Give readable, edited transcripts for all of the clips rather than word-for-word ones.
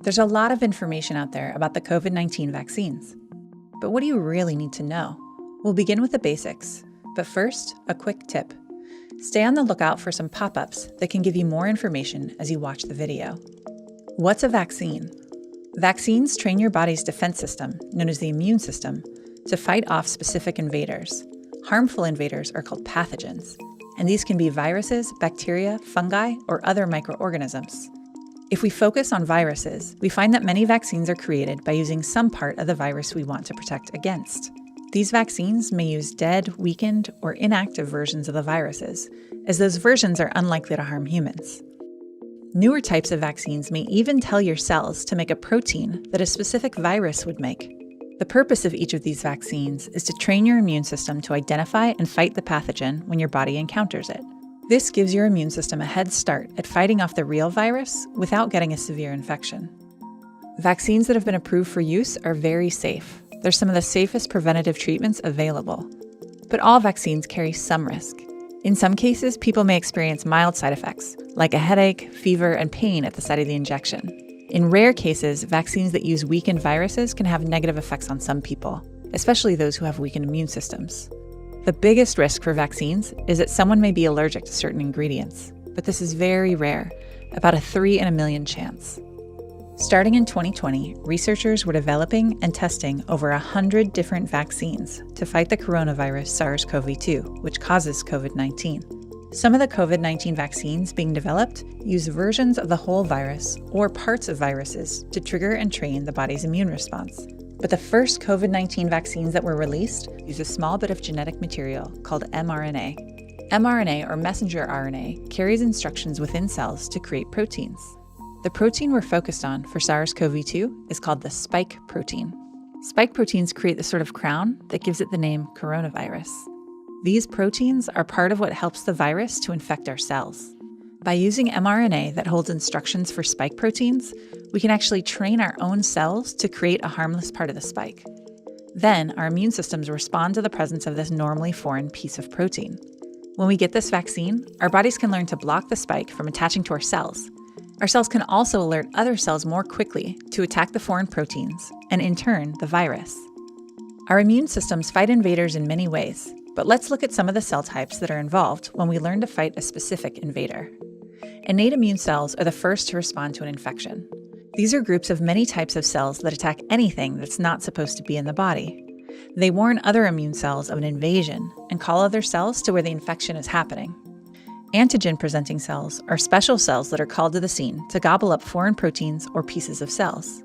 There's a lot of information out there about the COVID-19 vaccines. But what do you really need to know? We'll begin with the basics. But first, a quick tip. Stay on the lookout for some pop-ups that can give you more information as you watch the video. What's a vaccine? Vaccines train your body's defense system, known as the immune system, to fight off specific invaders. Harmful invaders are called pathogens, and these can be viruses, bacteria, fungi, or other microorganisms. If we focus on viruses, we find that many vaccines are created by using some part of the virus we want to protect against. These vaccines may use dead, weakened, or inactive versions of the viruses, as those versions are unlikely to harm humans. Newer types of vaccines may even tell your cells to make a protein that a specific virus would make. The purpose of each of these vaccines is to train your immune system to identify and fight the pathogen when your body encounters it. This gives your immune system a head start at fighting off the real virus without getting a severe infection. Vaccines that have been approved for use are very safe. They're some of the safest preventative treatments available. But all vaccines carry some risk. In some cases, people may experience mild side effects, like a headache, fever, and pain at the site of the injection. In rare cases, vaccines that use weakened viruses can have negative effects on some people, especially those who have weakened immune systems. The biggest risk for vaccines is that someone may be allergic to certain ingredients, but this is very rare, about a 3 in a million chance. Starting in 2020, researchers were developing and testing over 100 different vaccines to fight the coronavirus SARS-CoV-2, which causes COVID-19. Some of the COVID-19 vaccines being developed use versions of the whole virus or parts of viruses to trigger and train the body's immune response. But the first COVID-19 vaccines that were released use a small bit of genetic material called mRNA. mRNA, or messenger RNA, carries instructions within cells to create proteins. The protein we're focused on for SARS-CoV-2 is called the spike protein. Spike proteins create the sort of crown that gives it the name coronavirus. These proteins are part of what helps the virus to infect our cells. By using mRNA that holds instructions for spike proteins, we can actually train our own cells to create a harmless part of the spike. Then, our immune systems respond to the presence of this normally foreign piece of protein. When we get this vaccine, our bodies can learn to block the spike from attaching to our cells. Our cells can also alert other cells more quickly to attack the foreign proteins, and in turn, the virus. Our immune systems fight invaders in many ways, but let's look at some of the cell types that are involved when we learn to fight a specific invader. Innate immune cells are the first to respond to an infection. These are groups of many types of cells that attack anything that's not supposed to be in the body. They warn other immune cells of an invasion and call other cells to where the infection is happening. Antigen-presenting cells are special cells that are called to the scene to gobble up foreign proteins or pieces of cells.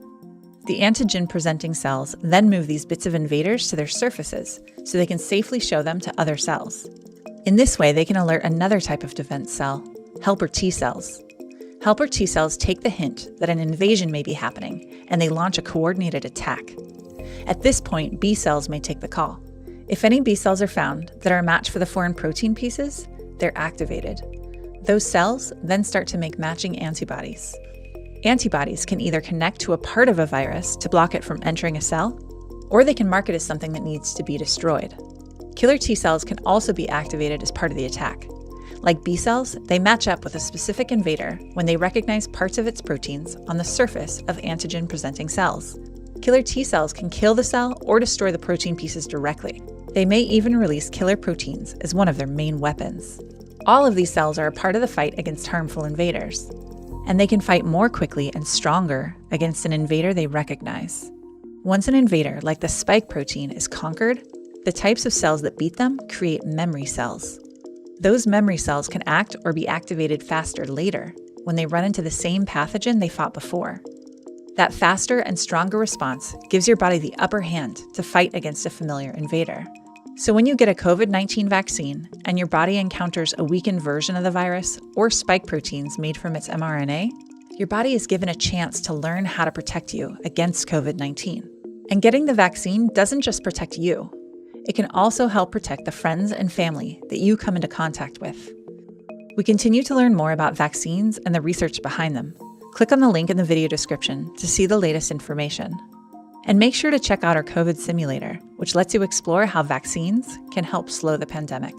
The antigen-presenting cells then move these bits of invaders to their surfaces so they can safely show them to other cells. In this way, they can alert another type of defense cell, helper T cells. Helper T cells take the hint that an invasion may be happening, and they launch a coordinated attack. At this point, B cells may take the call. If any B cells are found that are a match for the foreign protein pieces, they're activated. Those cells then start to make matching antibodies. Antibodies can either connect to a part of a virus to block it from entering a cell, or they can mark it as something that needs to be destroyed. Killer T cells can also be activated as part of the attack. Like B cells, they match up with a specific invader when they recognize parts of its proteins on the surface of antigen-presenting cells. Killer T cells can kill the cell or destroy the protein pieces directly. They may even release killer proteins as one of their main weapons. All of these cells are a part of the fight against harmful invaders, and they can fight more quickly and stronger against an invader they recognize. Once an invader, like the spike protein, is conquered, the types of cells that beat them create memory cells. Those memory cells can act or be activated faster later when they run into the same pathogen they fought before. That faster and stronger response gives your body the upper hand to fight against a familiar invader. So when you get a COVID-19 vaccine and your body encounters a weakened version of the virus or spike proteins made from its mRNA, your body is given a chance to learn how to protect you against COVID-19. And getting the vaccine doesn't just protect you. It can also help protect the friends and family that you come into contact with. We continue to learn more about vaccines and the research behind them. Click on the link in the video description to see the latest information. And make sure to check out our COVID simulator, which lets you explore how vaccines can help slow the pandemic.